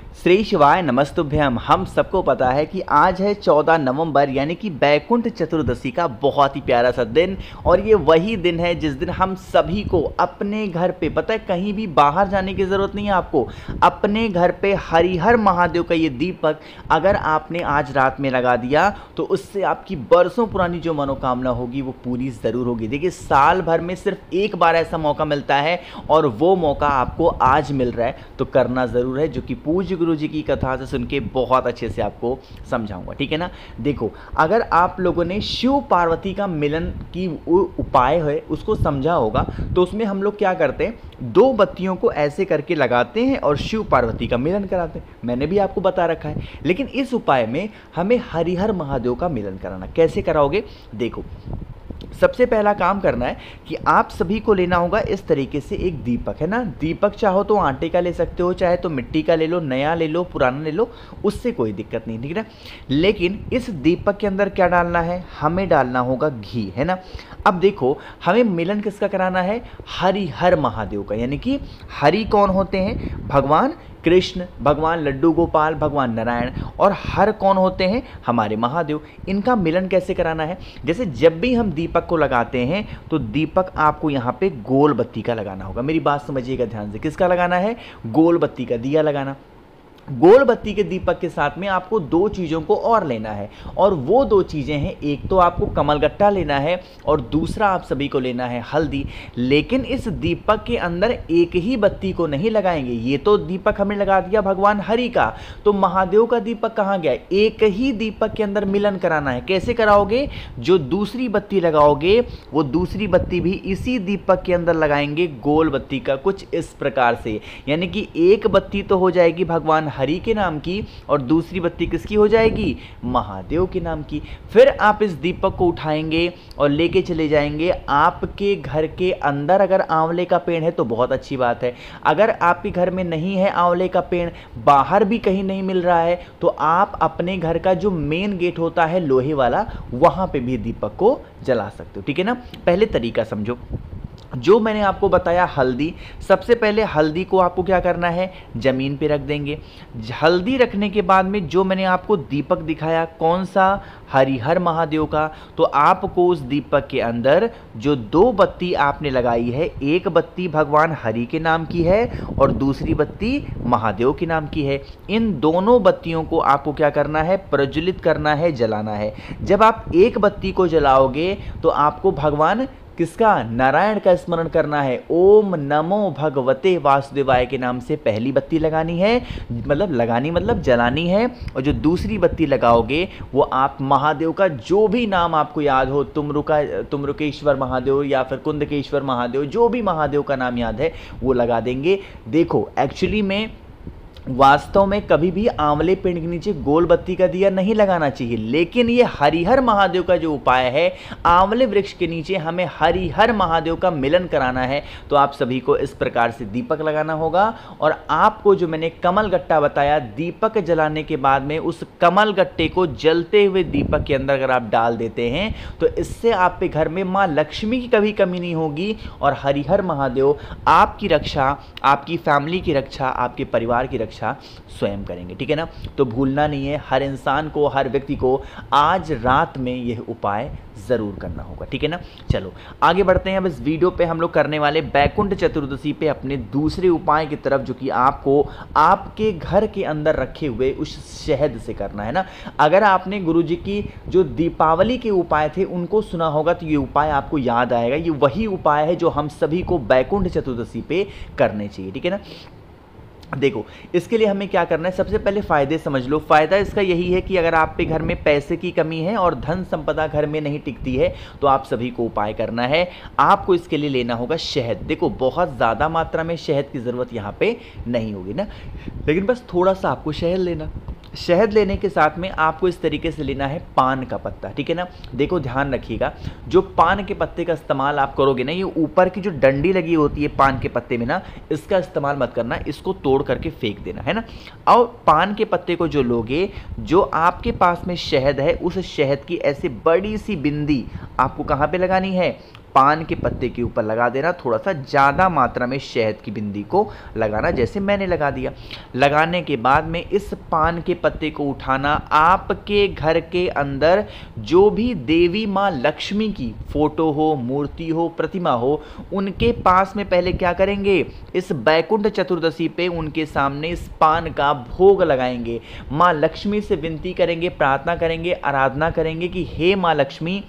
श्री शिवाय नमस्तुभ्यम। हम सबको पता है कि आज है 14 नवंबर यानी कि बैकुंठ चतुर्दशी का बहुत ही प्यारा सा दिन। और ये वही दिन है जिस दिन हम सभी को अपने घर पे, पता है, कहीं भी बाहर जाने की ज़रूरत नहीं है आपको, अपने घर पे हरिहर महादेव का ये दीपक अगर आपने आज रात में लगा दिया तो उससे आपकी बरसों पुरानी जो मनोकामना होगी वो पूरी ज़रूर होगी। देखिए, साल भर में सिर्फ एक बार ऐसा मौका मिलता है और वो मौका आपको आज मिल रहा है, तो करना ज़रूर है, जो कि पूज्य गुरु जी की कथा से सुन के बहुत अच्छे से आपको समझाऊंगा। ठीक है ना। देखो, अगर आप लोगों ने शिव पार्वती का मिलन की उपाय है उसको समझा होगा तो उसमें हम लोग क्या करते हैं, दो बत्तियों को ऐसे करके लगाते हैं और शिव पार्वती का मिलन कराते हैं। मैंने भी आपको बता रखा है। लेकिन इस उपाय में हमें हरिहर महादेव का मिलन कराना, कैसे कराओगे? देखो, सबसे पहला काम करना है कि आप सभी को लेना होगा इस तरीके से एक दीपक, है ना। दीपक चाहो तो आटे का ले सकते हो, चाहे तो मिट्टी का ले लो, नया ले लो, पुराना ले लो, उससे कोई दिक्कत नहीं, ठीक है ना। लेकिन इस दीपक के अंदर क्या डालना है, हमें डालना होगा घी, है ना। अब देखो, हमें मिलन किसका कराना है, हरिहर महादेव का। यानी कि हरि कौन होते हैं, भगवान कृष्ण, भगवान लड्डू गोपाल, भगवान नारायण। और हर कौन होते हैं, हमारे महादेव। इनका मिलन कैसे कराना है, जैसे जब भी हम दीपक को लगाते हैं तो दीपक आपको यहाँ पे गोल बत्ती का लगाना होगा। मेरी बात समझिएगा ध्यान से, किसका लगाना है, गोल बत्ती का दिया लगाना। गोल बत्ती के दीपक के साथ में आपको दो चीज़ों को और लेना है, और वो दो चीज़ें हैं, एक तो आपको कमलगट्टा लेना है और दूसरा आप सभी को लेना है हल्दी। लेकिन इस दीपक के अंदर एक ही बत्ती को नहीं लगाएंगे। ये तो दीपक हमने लगा दिया भगवान हरि का, तो महादेव का दीपक कहाँ गया? एक ही दीपक के अंदर मिलन कराना है। कैसे कराओगे? जो दूसरी बत्ती लगाओगे वो दूसरी बत्ती भी इसी दीपक के अंदर लगाएंगे, गोल बत्ती का, कुछ इस प्रकार से। यानी कि एक बत्ती तो हो जाएगी भगवान हरि के नाम की और दूसरी बत्ती किसकी हो जाएगी, महादेव के नाम की। फिर आप इस दीपक को उठाएंगे और लेके चले जाएंगे आपके घर के अंदर। अगर आंवले का पेड़ है तो बहुत अच्छी बात है, अगर आपके घर में नहीं है आंवले का पेड़, बाहर भी कहीं नहीं मिल रहा है, तो आप अपने घर का जो मेन गेट होता है लोहे वाला, वहां पे भी दीपक को जला सकते हो। ठीक है ना। पहले तरीका समझो, जो मैंने आपको बताया हल्दी, सबसे पहले हल्दी को आपको क्या करना है, ज़मीन पे रख देंगे। हल्दी रखने के बाद में जो मैंने आपको दीपक दिखाया, कौन सा, हरिहर महादेव का, तो आपको उस दीपक के अंदर जो दो बत्ती आपने लगाई है, एक बत्ती भगवान हरि के नाम की है और दूसरी बत्ती महादेव के नाम की है, इन दोनों बत्तियों को आपको क्या करना है, प्रज्वलित करना है, जलाना है। जब आप एक बत्ती को जलाओगे तो आपको भगवान किसका, नारायण का स्मरण करना है। ओम नमो भगवते वासुदेवाय के नाम से पहली बत्ती लगानी है, मतलब जलानी है। और जो दूसरी बत्ती लगाओगे वो आप महादेव का जो भी नाम आपको याद हो, तुमरुकेश्वर महादेव या फिर कुंदकेश्वर महादेव, जो भी महादेव का नाम याद है वो लगा देंगे। देखो, एक्चुअली में वास्तव में कभी भी आंवले पेड़ के नीचे गोल बत्ती का दिया नहीं लगाना चाहिए, लेकिन ये हरिहर महादेव का जो उपाय है, आंवले वृक्ष के नीचे हमें हरिहर महादेव का मिलन कराना है, तो आप सभी को इस प्रकार से दीपक लगाना होगा। और आपको जो मैंने कमल गट्टा बताया, दीपक जलाने के बाद में उस कमल गट्टे को जलते हुए दीपक के अंदर अगर आप डाल देते हैं तो इससे आपके घर में माँ लक्ष्मी की कभी कमी नहीं होगी और हरिहर महादेव आपकी रक्षा, आपकी फैमिली की रक्षा, आपके परिवार की रक्षा स्वयं करेंगे। ठीक है ना। तो भूलना नहीं है, हर इंसान को, हर व्यक्ति को आज रात में यह उपाय जरूर करना होगा। ठीक है ना। चलो आगे बढ़ते हैं। अब इस वीडियो पे हम लोग करने वाले बैकुंठ चतुर्दशी पे अपने दूसरे उपाय की तरफ, जो कि आपको आपके घर के अंदर रखे हुए उस शहद से करना है ना। अगर आपने गुरुजी की जो दीपावली के उपाय थे उनको सुना होगा तो ये उपाय आपको याद आएगा। ये वही उपाय है जो हम सभी को बैकुंठ चतुर्दशी पे करने चाहिए। ठीक है ना। देखो, इसके लिए हमें क्या करना है, सबसे पहले फ़ायदे समझ लो। फ़ायदा इसका यही है कि अगर आपके घर में पैसे की कमी है और धन संपदा घर में नहीं टिकती है तो आप सभी को उपाय करना है। आपको इसके लिए लेना होगा शहद। देखो, बहुत ज़्यादा मात्रा में शहद की ज़रूरत यहाँ पे नहीं होगी ना, लेकिन बस थोड़ा सा आपको शहद लेना। शहद लेने के साथ में आपको इस तरीके से लेना है पान का पत्ता। ठीक है ना। देखो, ध्यान रखिएगा, जो पान के पत्ते का इस्तेमाल आप करोगे ना, ये ऊपर की जो डंडी लगी होती है पान के पत्ते में ना, इसका इस्तेमाल मत करना, इसको तोड़ करके फेंक देना, है ना। और पान के पत्ते को जो लोगे, जो आपके पास में शहद है, उस शहद की ऐसे बड़ी सी बिंदी आपको कहाँ पे लगानी है, पान के पत्ते के ऊपर लगा देना, थोड़ा सा ज़्यादा मात्रा में शहद की बिंदी को लगाना, जैसे मैंने लगा दिया। लगाने के बाद में इस पान के पत्ते को उठाना, आपके घर के अंदर जो भी देवी माँ लक्ष्मी की फोटो हो, मूर्ति हो, प्रतिमा हो, उनके पास में पहले क्या करेंगे, इस बैकुंठ चतुर्दशी पे उनके सामने इस पान का भोग लगाएंगे। माँ लक्ष्मी से विनती करेंगे, प्रार्थना करेंगे, आराधना करेंगे कि हे माँ लक्ष्मी,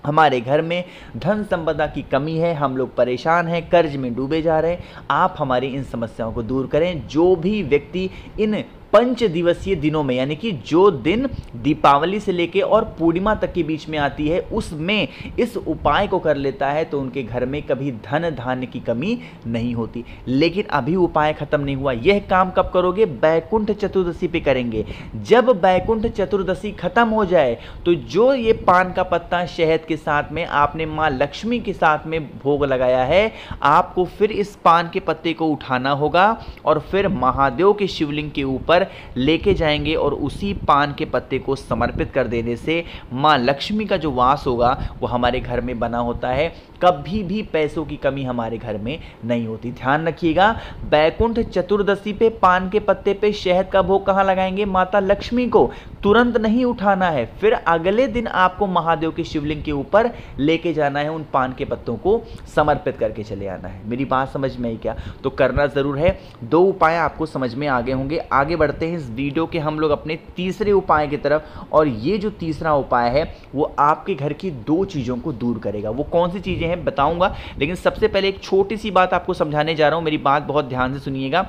हमारे घर में धन संपदा की कमी है, हम लोग परेशान हैं, कर्ज में डूबे जा रहे हैं, आप हमारी इन समस्याओं को दूर करें। जो भी व्यक्ति इन 5 दिवसीय दिनों में, यानी कि जो दिन दीपावली से लेके और पूर्णिमा तक के बीच में आती है, उसमें इस उपाय को कर लेता है तो उनके घर में कभी धन धान्य की कमी नहीं होती। लेकिन अभी उपाय खत्म नहीं हुआ। यह काम कब करोगे, बैकुंठ चतुर्दशी पे करेंगे। जब बैकुंठ चतुर्दशी खत्म हो जाए तो जो ये पान का पत्ता शहद के साथ में आपने माँ लक्ष्मी के साथ में भोग लगाया है, आपको फिर इस पान के पत्ते को उठाना होगा और फिर महादेव के शिवलिंग के ऊपर लेके जाएंगे और उसी पान के पत्ते को समर्पित कर देने से मां लक्ष्मी का जो वास होगा वो हमारे घर में बना होता है। कभी भी पैसों की कमी हमारे घर में नहीं होती। ध्यान रखिएगा, बैकुंठ चतुर्दशी पे पान के पत्ते पे शहद का भोग कहाँ लगाएंगे, माता लक्ष्मी को। तुरंत नहीं उठाना है, फिर अगले दिन आपको महादेव के शिवलिंग के ऊपर लेके जाना है, उन पान के पत्तों को समर्पित करके चले आना है। मेरी बात समझ में आई क्या? तो करना जरूर है। 2 उपाय आपको समझ में आगे होंगे। आगे बढ़ते हैं इस वीडियो के हम लोग अपने तीसरे उपाय की तरफ, और ये जो तीसरा उपाय है वो आपके घर की 2 चीज़ों को दूर करेगा। वो कौन सी चीज़ें हैं बताऊंगा, लेकिन सबसे पहले एक छोटी सी बात आपको समझाने जा रहा हूं। मेरी बात बहुत ध्यान से सुनिएगा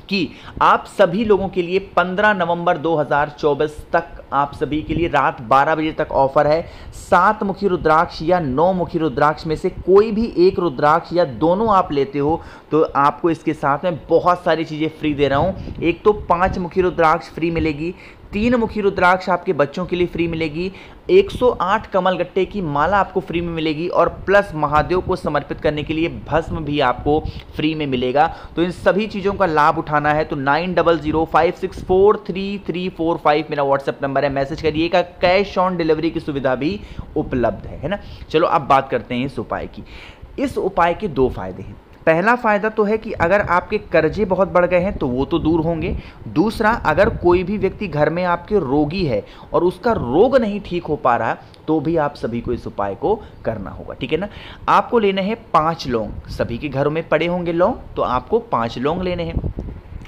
कि आप सभी लोगों के लिए 15 नवंबर 2024 तक आप सभी के लिए रात 12 बजे तक ऑफर है। 7 मुखी रुद्राक्ष या 9 मुखी रुद्राक्ष में से कोई भी एक रुद्राक्ष या दोनों आप लेते हो तो आपको इसके साथ में बहुत सारी चीज़ें फ्री दे रहा हूँ। एक तो 5 मुखी रुद्राक्ष फ्री मिलेगी, 3 मुखी रुद्राक्ष आपके बच्चों के लिए फ्री मिलेगी, 108 कमल गट्टे की माला आपको फ्री में मिलेगी, और प्लस महादेव को समर्पित करने के लिए भस्म भी आपको फ्री में मिलेगा। तो इन सभी चीज़ों का लाभ उठाना है तो 9005643345 मेरा व्हाट्सएप नंबर है, मैसेज करिएगा। कैश ऑन डिलीवरी की सुविधा भी उपलब्ध है ना। चलो अब बात करते हैं इस उपाय की। इस उपाय के 2 फायदे हैं। पहला फायदा तो है कि अगर आपके कर्जे बहुत बढ़ गए हैं तो वो तो दूर होंगे। दूसरा, अगर कोई भी व्यक्ति घर में आपके रोगी है और उसका रोग नहीं ठीक हो पा रहा तो भी आप सभी को इस उपाय को करना होगा, ठीक है ना। आपको लेने हैं 5 लौंग। सभी के घरों में पड़े होंगे लौंग, तो आपको 5 लौंग लेने हैं।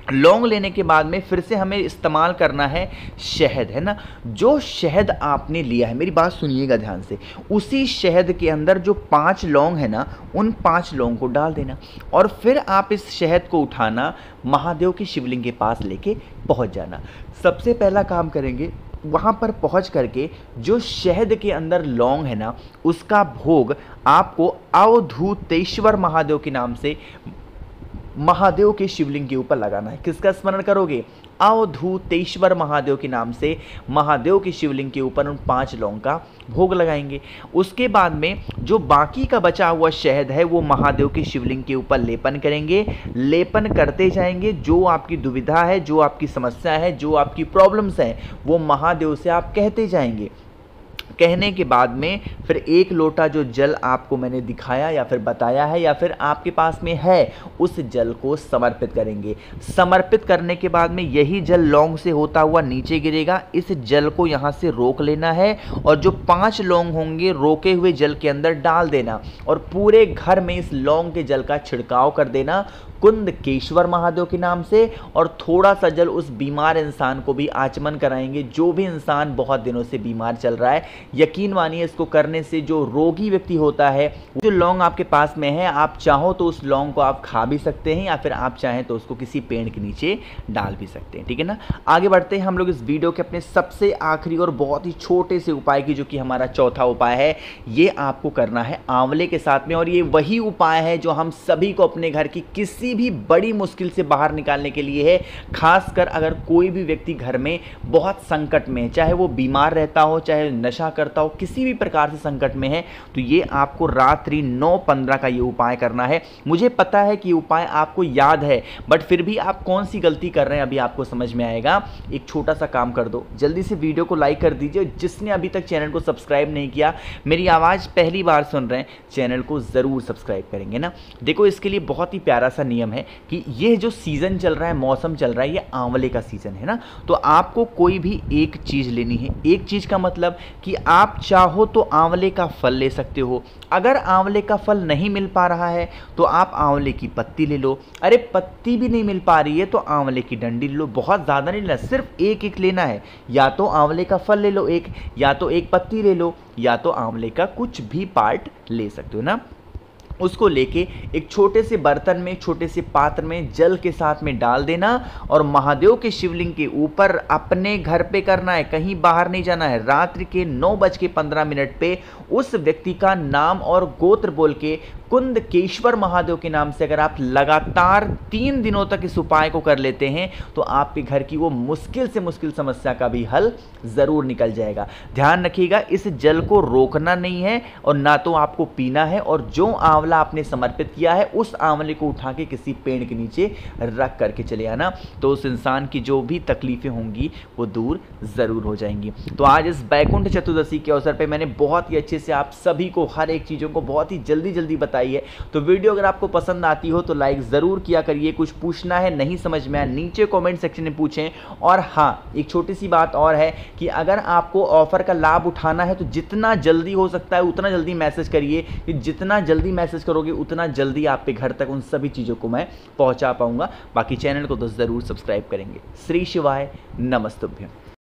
लौंग लेने के बाद में फिर से हमें इस्तेमाल करना है शहद, है ना। जो शहद आपने लिया है, मेरी बात सुनिएगा ध्यान से, उसी शहद के अंदर जो 5 लौंग है ना, उन 5 लौंग को डाल देना और फिर आप इस शहद को उठाना, महादेव के शिवलिंग के पास लेके पहुंच जाना। सबसे पहला काम करेंगे, वहाँ पर पहुँच करके जो शहद के अंदर लौंग है ना, उसका भोग आपको अवधूतेश्वर महादेव के नाम से महादेव के शिवलिंग के ऊपर लगाना है। किसका स्मरण करोगे? अवधूतेश्वर महादेव के नाम से महादेव के शिवलिंग के ऊपर उन 5 लौंग का भोग लगाएंगे। उसके बाद में जो बाकी का बचा हुआ शहद है वो महादेव के शिवलिंग के ऊपर लेपन करेंगे। लेपन करते जाएंगे। जो आपकी दुविधा है, जो आपकी समस्या है, जो आपकी प्रॉब्लम्स हैं, वो महादेव से आप कहते जाएंगे। कहने के बाद में फिर 1 लोटा जो जल आपको मैंने दिखाया या फिर बताया है या फिर आपके पास में है, उस जल को समर्पित करेंगे। समर्पित करने के बाद में यही जल लौंग से होता हुआ नीचे गिरेगा। इस जल को यहाँ से रोक लेना है और जो 5 लौंग होंगे रोके हुए जल के अंदर डाल देना और पूरे घर में इस लौंग के जल का छिड़काव कर देना कुंदकेश्वर महादेव के नाम से। और थोड़ा सा जल उस बीमार इंसान को भी आचमन कराएंगे। जो भी इंसान बहुत दिनों से बीमार चल रहा है, यकीन मानिए इसको करने से जो रोगी व्यक्ति होता है, जो लौंग आपके पास में है, आप चाहो तो उस लौंग को आप खा भी सकते हैं या फिर आप चाहें तो उसको किसी पेड़ के नीचे डाल भी सकते हैं, ठीक है ना। आगे बढ़ते हैं हम लोग इस वीडियो के अपने सबसे आखिरी और बहुत ही छोटे से उपाय की, जो कि हमारा चौथा उपाय है। ये आपको करना है आंवले के साथ में, और ये वही उपाय है जो हम सभी को अपने घर की किसी किसी भी बड़ी मुश्किल से बाहर निकालने के लिए है। खासकर अगर कोई भी व्यक्ति घर में बहुत संकट में है, चाहे वो बीमार रहता हो, चाहे नशा करता हो, किसी भी प्रकार से संकट में है, तो ये आपको रात्रि 9:15 का ये उपाय करना है। मुझे पता है कि ये उपाय आपको याद है, बट फिर भी आप कौन सी गलती कर रहे हैं अभी आपको समझ में आएगा। एक छोटा सा काम कर दो, जल्दी से वीडियो को लाइक कर दीजिए। जिसने अभी तक चैनल को सब्सक्राइब नहीं किया, मेरी आवाज़ पहली बार सुन रहे हैं, चैनल को ज़रूर सब्सक्राइब करेंगे ना। देखो, इसके लिए बहुत ही प्यारा सा नियम है कि ये जो सीज़न चल रहा है, मौसम चल रहा है, ये आंवले का सीज़न है ना। तो आपको कोई भी एक चीज़ लेनी है। एक चीज़ का मतलब कि आप चाहो तो आंवले का फल ले सकते हो। अगर आंवले का फल नहीं मिल पा रहा है तो आप आंवले की पत्ती ले लो। अरे पत्ती भी नहीं मिल पा रही है तो आंवले की डंडी ले लो। बहुत ज़्यादा नहीं लेना, सिर्फ एक एक लेना है। या तो आंवले का फल ले लो एक, या तो एक पत्ती ले लो, या तो आंवले का कुछ भी पार्ट ले सकते हो ना। उसको लेके एक छोटे से बर्तन में, छोटे से पात्र में जल के साथ में डाल देना और महादेव के शिवलिंग के ऊपर अपने घर पे करना है, कहीं बाहर नहीं जाना है। रात्रि के 9:15 पे उस व्यक्ति का नाम और गोत्र बोल के कुंदकेश्वर महादेव के नाम से अगर आप लगातार 3 दिनों तक इस उपाय को कर लेते हैं तो आपके घर की वो मुश्किल से मुश्किल समस्या का भी हल ज़रूर निकल जाएगा। ध्यान रखिएगा, इस जल को रोकना नहीं है और ना तो आपको पीना है, और जो आंवला आपने समर्पित किया है उस आंवले को उठा के किसी पेड़ के नीचे रख करके चले आना, तो उस इंसान की जो भी तकलीफें होंगी वो दूर ज़रूर हो जाएंगी। तो आज इस बैकुंठ चतुर्दशी के अवसर पर मैंने बहुत ही अच्छे से आप सभी को हर एक चीज़ों को बहुत ही जल्दी जल्दी बताई है। तो वीडियो अगर आपको पसंद आती हो तो लाइक ज़रूर किया करिए। कुछ पूछना है, नहीं समझ में आया, नीचे कमेंट सेक्शन में पूछें। और हाँ, एक छोटी सी बात और है कि अगर आपको ऑफर का लाभ उठाना है तो जितना जल्दी हो सकता है उतना जल्दी मैसेज करिए, कि जितना जल्दी मैसेज करोगे उतना जल्दी आपके घर तक उन सभी चीज़ों को मैं पहुंचा पाऊंगा। बाकी चैनल को तो ज़रूर सब्सक्राइब करेंगे। श्री शिवाय नमस्तुभ्यं।